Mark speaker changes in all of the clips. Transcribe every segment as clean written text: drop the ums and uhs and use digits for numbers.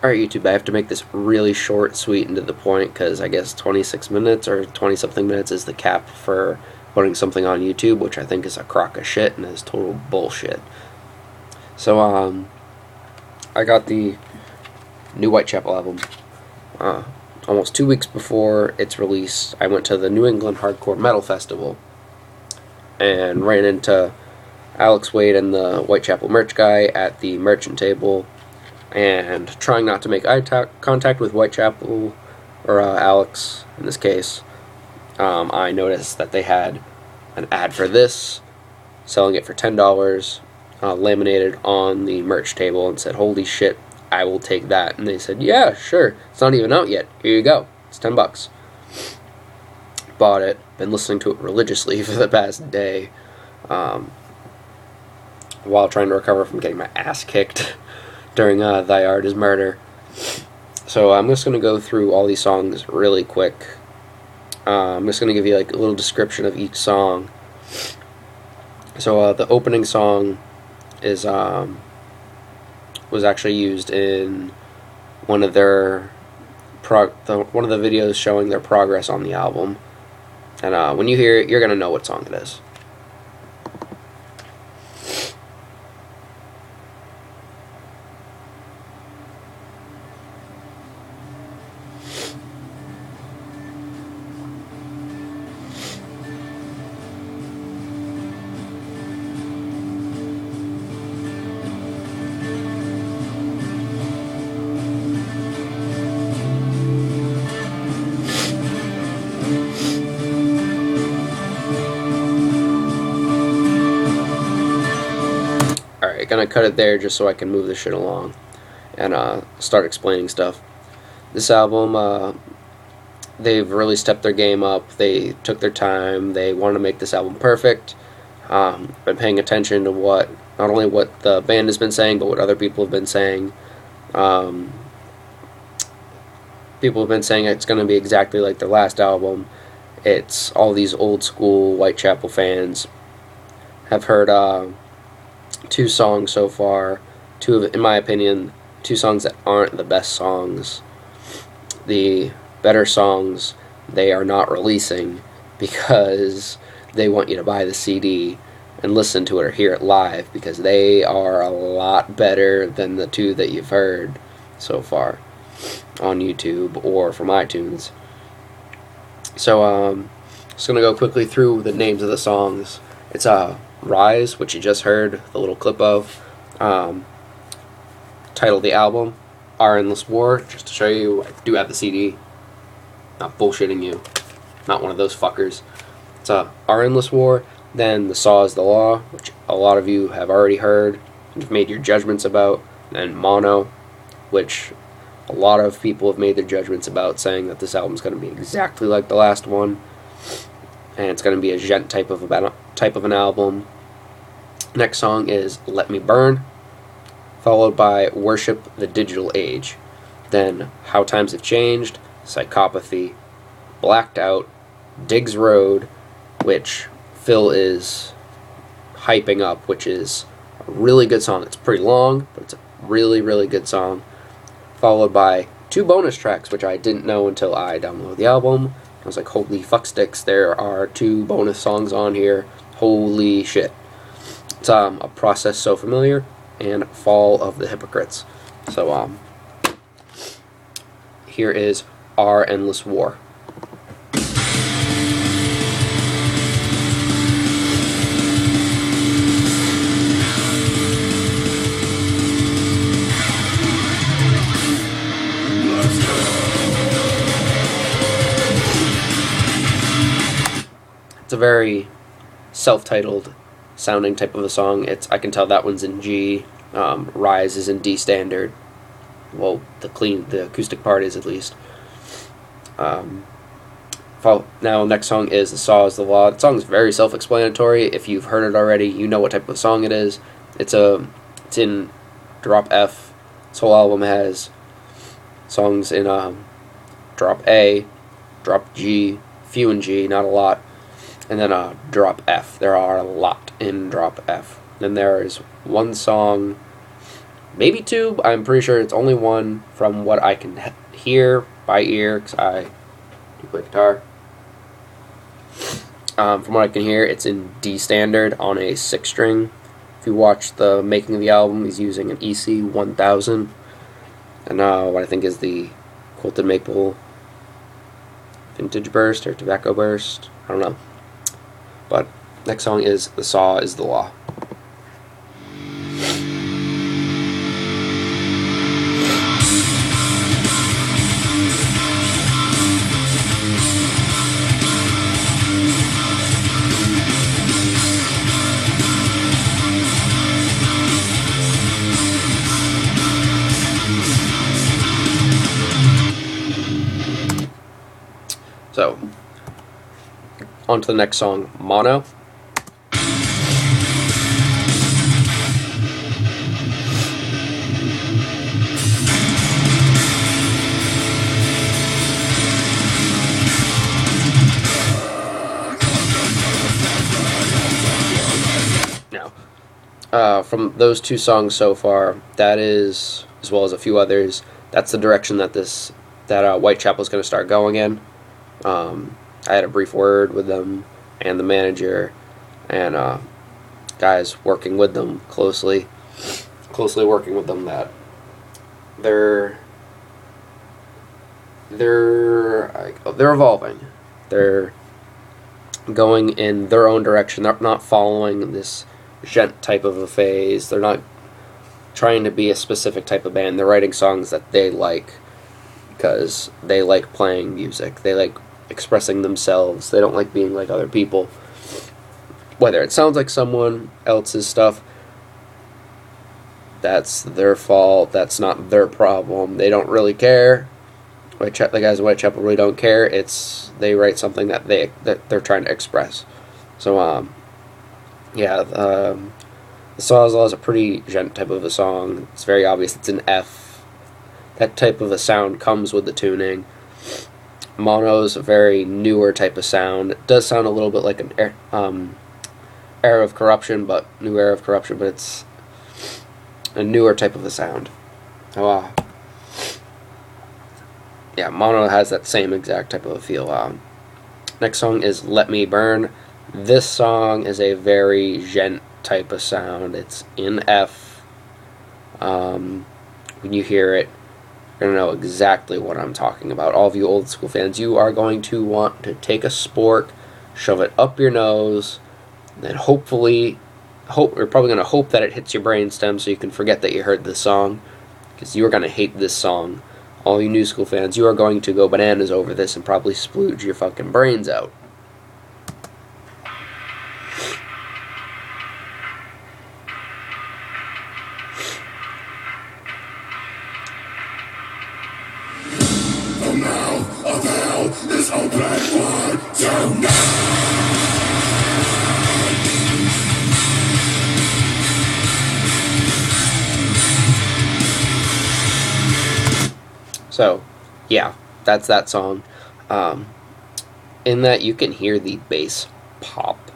Speaker 1: Alright, YouTube, I have to make this really short, sweet, and to the point, because I guess 26 minutes or 20-something minutes is the cap for putting something on YouTube, which I think is a crock of shit and is total bullshit. So, I got the new Whitechapel album almost 2 weeks before its release. I went to the New England Hardcore Metal Festival and ran into Alex Wade and the Whitechapel merch guy at the merchant table, and trying not to make eye contact with Whitechapel, or Alex in this case, I noticed that they had an ad for this, selling it for $10, laminated on the merch table, and said, "Holy shit, I will take that." And they said, "Yeah, sure, it's not even out yet, here you go, it's $10. Bought it, been listening to it religiously for the past day, while trying to recover from getting my ass kicked during Thy Art Is Murder. So I'm just going to go through all these songs really quick. I'm just going to give you like a little description of each song. So the opening song is was actually used in one of their one of the videos showing their progress on the album. And when you hear it, you're going to know what song it is. Alright, gonna cut it there just so I can move this shit along and start explaining stuff. This album, they've really stepped their game up. They took their time. They wanted to make this album perfect. Been paying attention to not only what the band has been saying, but what other people have been saying. People have been saying it's going to be exactly like their last album. It's all these old school Whitechapel fans have heard 2 songs so far. In my opinion, 2 songs that aren't the best songs. The better songs they are not releasing because they want you to buy the CD and listen to it or hear it live, because they are a lot better than the 2 that you've heard so far on YouTube or from iTunes. So just gonna go quickly through the names of the songs. It's Rise, which you just heard the little clip of. Title of the album, Our Endless War, just to show you I do have the CD. Not bullshitting you. Not one of those fuckers. It's Our Endless War. Then The Saw Is the Law, which a lot of you have already heard and have made your judgments about. Then Mono, which a lot of people have made their judgments about, saying that this album's going to be exactly like the last one, and it's going to be a gent type of an album. Next song is Let Me Burn, followed by Worship the Digital Age. Then How Times Have Changed, Psychopathy, Blacked Out, Diggs Road, which Phil is hyping up, which is a really good song. It's pretty long, but it's a really, really good song. Followed by 2 bonus tracks, which I didn't know until I downloaded the album. I was like, holy fuck sticks, there are 2 bonus songs on here. Holy shit. It's A Process So Familiar and Fall of the Hypocrites. So here is Our Endless War. It's a very self-titled sounding type of a song. I can tell that one's in G. Rise is in D standard. Well, the acoustic part is, at least. Now, next song is The Saw Is the Law. The song is very self-explanatory. If you've heard it already, you know what type of song it is. It's in drop F. This whole album has songs in drop A, drop G, few in G, not a lot, and then drop F. There are a lot in drop F. Then there is one song maybe two. I'm pretty sure it's only one from what I can hear by ear, because I do play guitar. From what I can hear, it's in D standard on a 6-string. If you watch the making of the album, he's using an EC 1000, and what I think is the Quilted Maple Vintage Burst or Tobacco Burst. I don't know. But next song is The Saw is the Law. So, on to the next song, Mono. Now, from those two songs so far, that is, as well as a few others, that's the direction that Whitechapel is going to start going in. I had a brief word with them and the manager and guys working with them closely working with them, that they're evolving. They're going in their own direction. They're not following this gent type of a phase. They're not trying to be a specific type of band. They're writing songs that they like because they like playing music. They like expressing themselves. They don't like being like other people. Whether it sounds like someone else's stuff, that's their fault. That's not their problem. They don't really care. The guys at Whitechapel really don't care. They write something that they're trying to express. So the Saw is the Law is a pretty gent type of a song. It's very obvious it's an F. That type of a sound comes with the tuning. Mono's a very newer type of sound. It does sound a little bit like an Era of Corruption, but it's a newer type of a sound. So, Mono has that same exact type of a feel. Next song is Let Me Burn. This song is a very gent type of sound. It's in F. When you hear it, you're going to know exactly what I'm talking about. All of you old school fans, you are going to want to take a spork, shove it up your nose, and then you're probably going to hope that it hits your brainstem so you can forget that you heard this song, because you are going to hate this song. All you new school fans, you are going to go bananas over this and probably splooge your fucking brains out.
Speaker 2: Is open wide tonight.
Speaker 1: So, that's that song. In that you can hear the bass pop.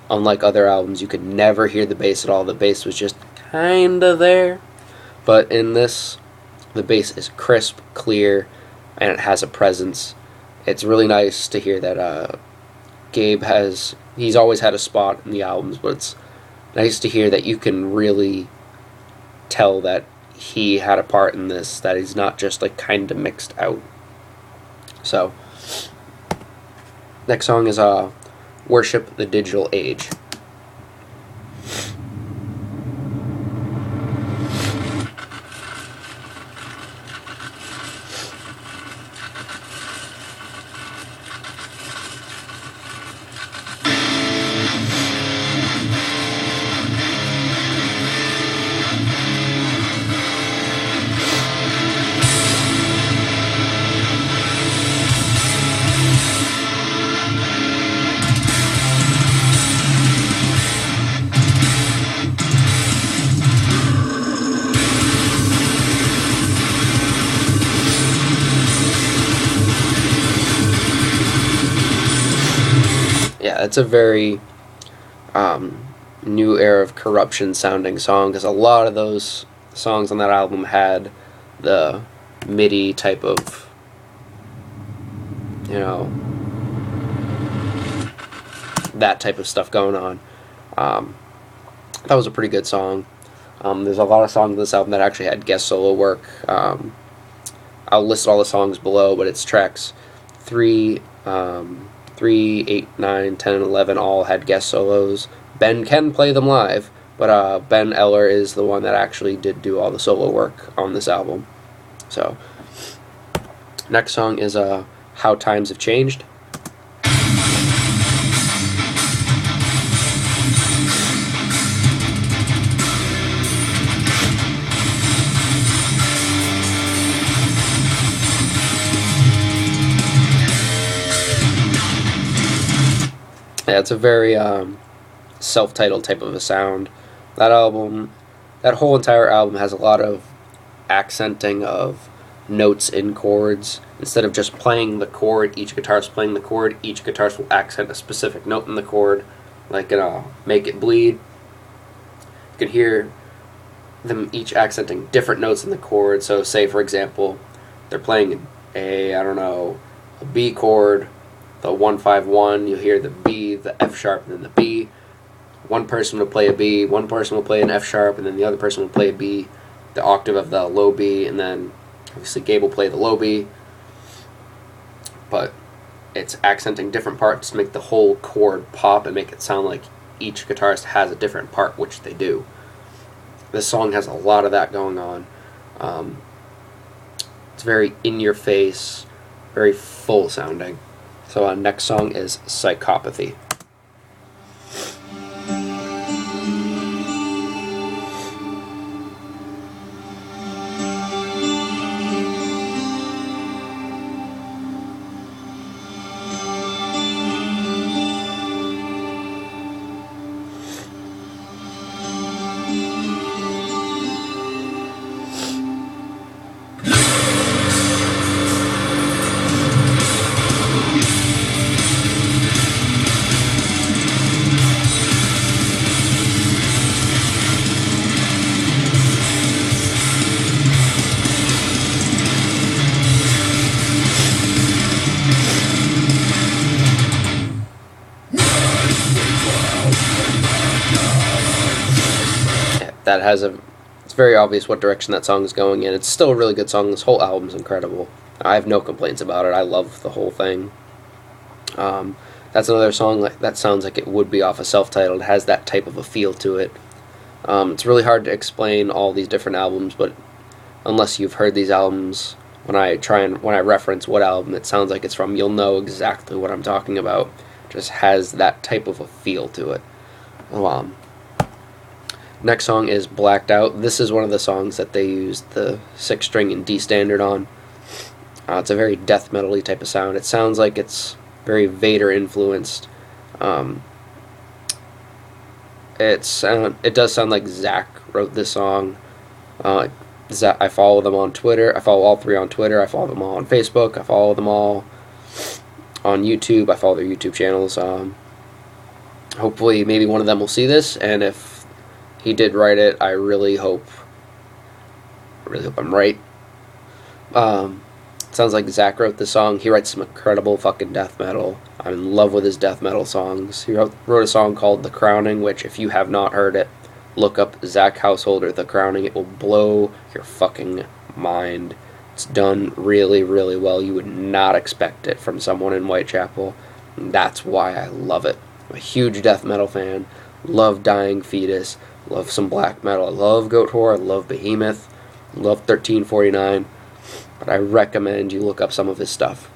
Speaker 1: Unlike other albums, you could never hear the bass at all. The bass was just kinda there. But in this, the bass is crisp, clear, and it has a presence. It's really nice to hear that Gabe he's always had a spot in the albums, but it's nice to hear that you can really tell that he had a part in this, that he's not just like kind of mixed out. So, next song is Worship the Digital Age. It's a very new Era of Corruption sounding song, because a lot of those songs on that album had the MIDI type of, you know, that type of stuff going on. That was a pretty good song. There's a lot of songs on this album that actually had guest solo work. I'll list all the songs below, but it's tracks 3, 8, 9, 10, and 11 all had guest solos. Ben can play them live, but Ben Eller is the one that actually did do all the solo work on this album. So, next song is How Times Have Changed. Yeah, it's a very self-titled type of a sound. That whole entire album has a lot of accenting of notes in chords. Instead of just playing the chord, each guitarist playing the chord, each guitarist will accent a specific note in the chord, like Make It Bleed. You can hear them each accenting different notes in the chord. So say, for example, they're playing a B chord, the 1-5-1, you'll hear the B, the F sharp, and then the B. One person will play a B, one person will play an F sharp, and then the other person will play a B, the octave of the low B, and then obviously Gabe will play the low B. But it's accenting different parts to make the whole chord pop and make it sound like each guitarist has a different part, which they do. This song has a lot of that going on. It's very in-your-face, very full sounding. So our next song is Psychopathy. It's very obvious what direction that song is going in. It's still a really good song. This whole album's incredible. I have no complaints about it. I love the whole thing. That's another song that sounds like it would be off a self-titled. It has that type of a feel to it. It's really hard to explain all these different albums, but unless you've heard these albums, when I reference what album it sounds like it's from, you'll know exactly what I'm talking about. It just has that type of a feel to it. Next song is Blacked Out. This is one of the songs that they used the 6th string in D standard on. It's a very death metal-y type of sound. It sounds like it's very Vader influenced. It does sound like Zach wrote this song. I follow them on Twitter. I follow all three on Twitter. I follow them all on Facebook. I follow them all on YouTube. I follow their YouTube channels. Hopefully, maybe one of them will see this, and if he did write it, I really hope I'm right. Sounds like Zach wrote this song. He writes some incredible fucking death metal. I'm in love with his death metal songs. He wrote a song called The Crowning, which, if you have not heard it, look up Zach Householder, The Crowning. It will blow your fucking mind. It's done really, really well. You would not expect it from someone in Whitechapel. And that's why I love it. I'm a huge death metal fan. Love Dying Fetus. Love some black metal. I love Goat Whore. I love Behemoth. Love 1349. But I recommend you look up some of his stuff.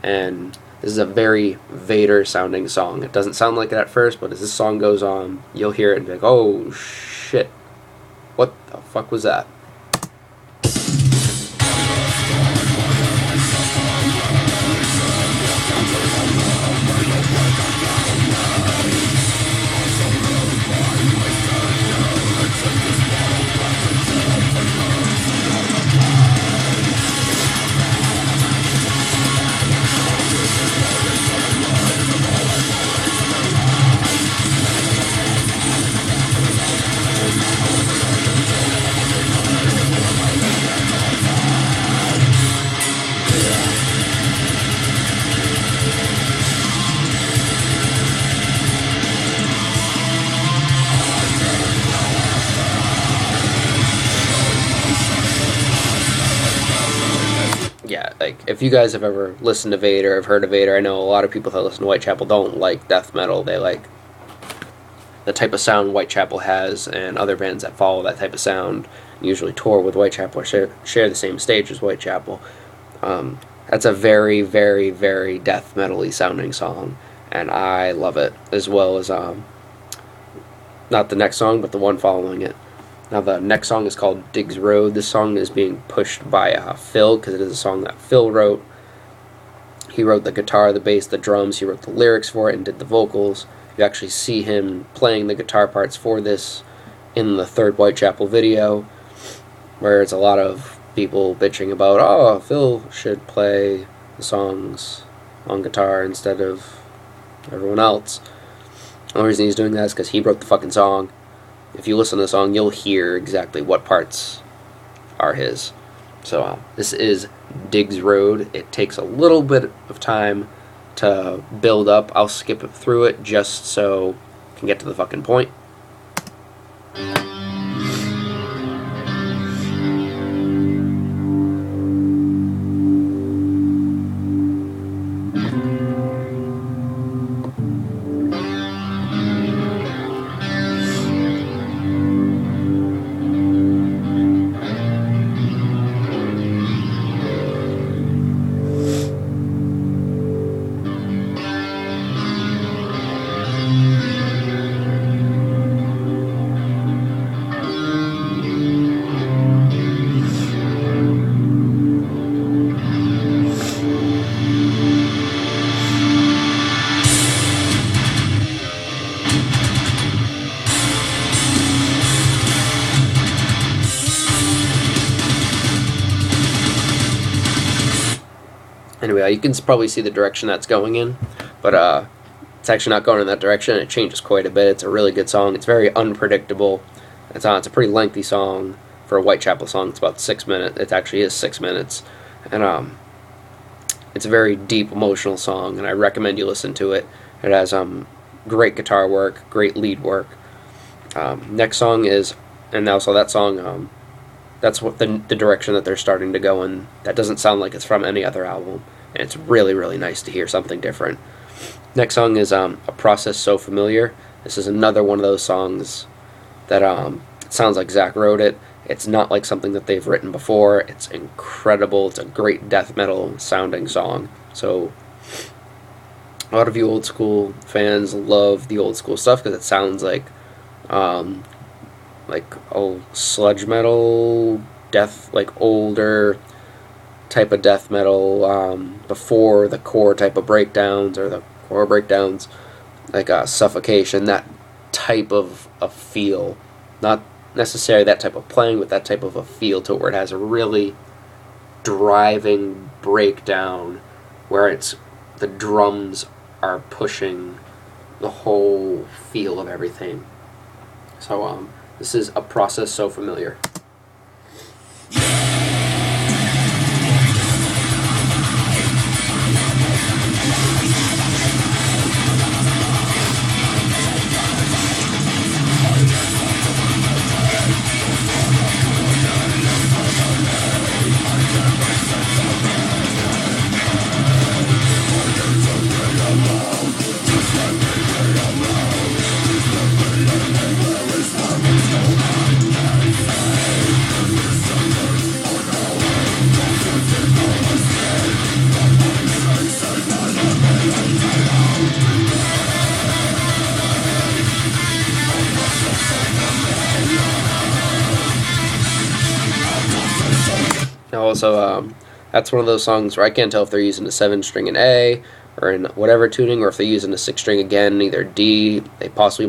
Speaker 1: And this is a very Vader sounding song. It doesn't sound like it at first, but as this song goes on, you'll hear it and be like, oh shit. What the fuck was that? like, if you guys have ever listened to Vader, have heard of Vader, I know a lot of people that listen to Whitechapel don't like death metal. They like the type of sound Whitechapel has, and other bands that follow that type of sound usually tour with Whitechapel or share the same stage as Whitechapel. That's a very, very, very death metal-y sounding song, and I love it, as well as, not the next song, but the one following it. Now, the next song is called Diggs Road. This song is being pushed by Phil, because it is a song that Phil wrote. He wrote the guitar, the bass, the drums, he wrote the lyrics for it, and did the vocals. You actually see him playing the guitar parts for this in the third Whitechapel video, where it's a lot of people bitching about, oh, Phil should play the songs on guitar instead of everyone else. The only reason he's doing that is because he wrote the fucking song. If you listen to the song, you'll hear exactly what parts are his. So this is Diggs Road. It takes a little bit of time to build up. I'll skip it through it just so I can get to the fucking point. Anyway, you can probably see the direction that's going in, but it's actually not going in that direction. It changes quite a bit. It's a really good song. It's very unpredictable. It's a pretty lengthy song for a Whitechapel song. It's about 6 minutes. It actually is 6 minutes, and it's a very deep, emotional song, and I recommend you listen to it. It has great guitar work, great lead work. Next song is, and now so that song, that's what the direction that they're starting to go in. That doesn't sound like it's from any other album, and it's really, really nice to hear something different. Next song is A Process So Familiar. This is another one of those songs that it sounds like Zach wrote it. It's not like something that they've written before. It's incredible. It's a great death metal sounding song. So a lot of you old school fans love the old school stuff because it sounds like sludge metal, death, like older type of death metal, before the core type of breakdowns, or the core breakdowns, like Suffocation, that type of a feel. Not necessarily that type of playing, but that type of a feel to it, where it has a really driving breakdown, where it's the drums are pushing the whole feel of everything. So this is A Process So Familiar. Also, that's one of those songs where I can't tell if they're using a 7-string in A or in whatever tuning, or if they're using a 6-string again, either D. They possibly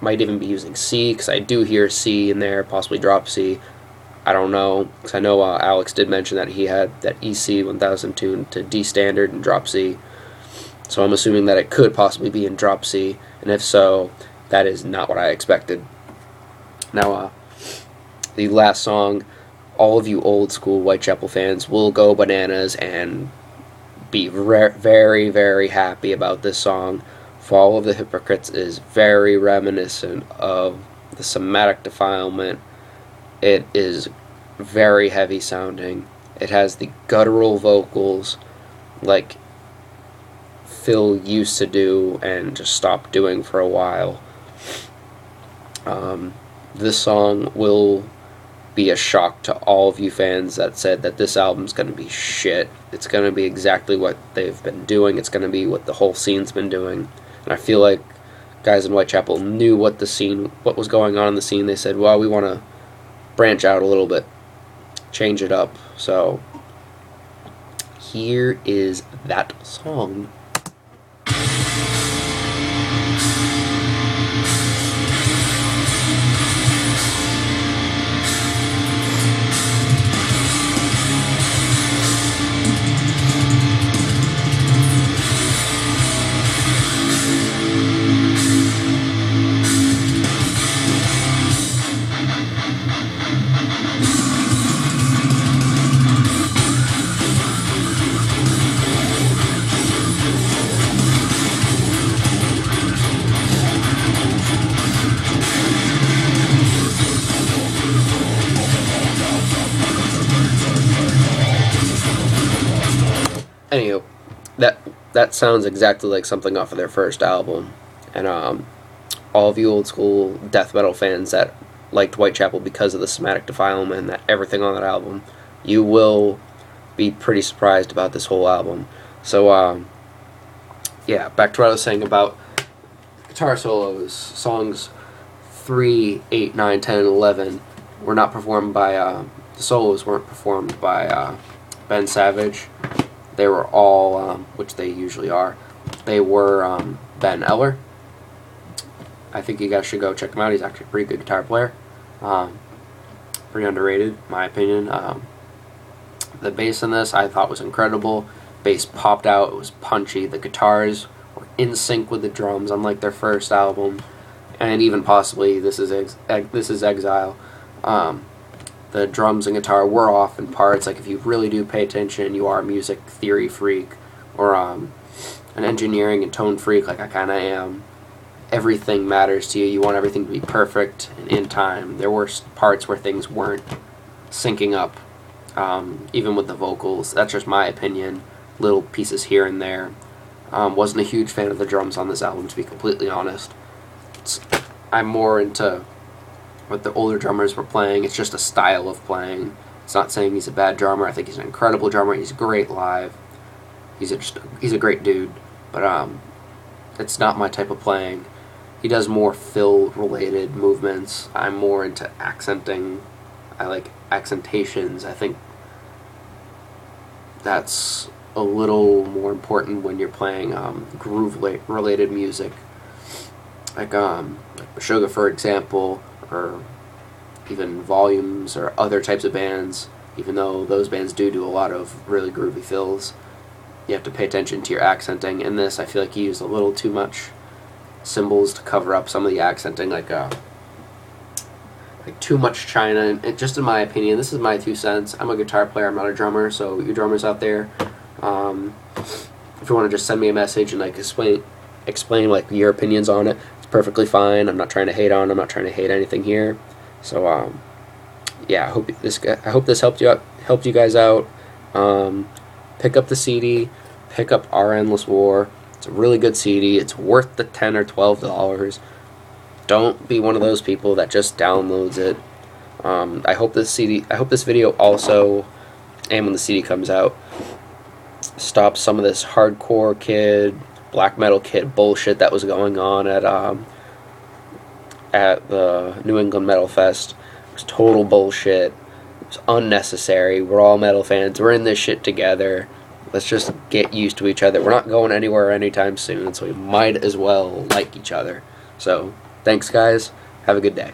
Speaker 1: might even be using C, because I do hear C in there, possibly drop C. I don't know, because I know Alex did mention that he had that EC 1000 tuned to D standard and drop C. So I'm assuming that it could possibly be in drop C, and if so, that is not what I expected. Now, the last song, all of you old school Whitechapel fans will go bananas and be very, very happy about this song. Fall of the Hypocrites is very reminiscent of the Somatic Defilement. It is very heavy sounding. It has the guttural vocals like Phil used to do and just stopped doing for a while. This song will be a shock to all of you fans that said that this album's going to be shit. It's going to be exactly what they've been doing. It's going to be what the whole scene's been doing. And I feel like guys in Whitechapel knew what was going on in the scene. They said, well, we want to branch out a little bit, change it up. So here is that song. Anywho, that sounds exactly like something off of their first album, and all of you old school death metal fans that liked Whitechapel because of the somatic defilement and that everything on that album, you will be pretty surprised about this whole album. So yeah, back to what I was saying about guitar solos. Songs 3, 8, 9, 10, and 11 were not performed by the solos weren't performed by Ben Savage. They were all, which they usually are, they were Ben Eller. I think you guys should go check him out. He's actually a pretty good guitar player. Pretty underrated, in my opinion. The bass in this I thought was incredible. Bass popped out, it was punchy. The guitars were in sync with the drums, unlike their first album. And even possibly, this is Exile. The drums and guitar were off in parts. Like, if you really do pay attention, you are a music theory freak, or an engineering and tone freak, like I kind of am. Everything matters to you. You want everything to be perfect and in time. There were parts where things weren't syncing up, even with the vocals. That's just my opinion. Little pieces here and there. Wasn't a huge fan of the drums on this album, to be completely honest. I'm more into what the older drummers were playing. It's just a style of playing. It's not saying he's a bad drummer. I think he's an incredible drummer. He's great live. He's a great dude. But it's not my type of playing. He does more fill-related movements. I'm more into accenting. I like accentations. I think that's a little more important when you're playing groove-related music. Like Meshuggah, for example, or even Volumes or other types of bands. Even though those bands do a lot of really groovy fills, you have to pay attention to your accenting. In this, I feel like he used a little too much cymbals to cover up some of the accenting, like too much China. And just in my opinion, this is my 2 cents. I'm a guitar player, I'm not a drummer, so you drummers out there, if you want to just send me a message and like explain like your opinions on it, it's perfectly fine. I'm not trying to hate on. I'm not trying to hate anything here. So yeah, I hope this helped you guys out. Pick up the CD. Pick up Our Endless War. It's a really good CD. It's worth the $10 or $12. Don't be one of those people that just downloads it. I hope this video also, and when the CD comes out, stops some of this hardcore kid, black metal kid bullshit that was going on at the New England Metal Fest. It was total bullshit. It was unnecessary. We're all metal fans. We're in this shit together. Let's just get used to each other. We're not going anywhere anytime soon, so we might as well like each other. So, thanks guys. Have a good day.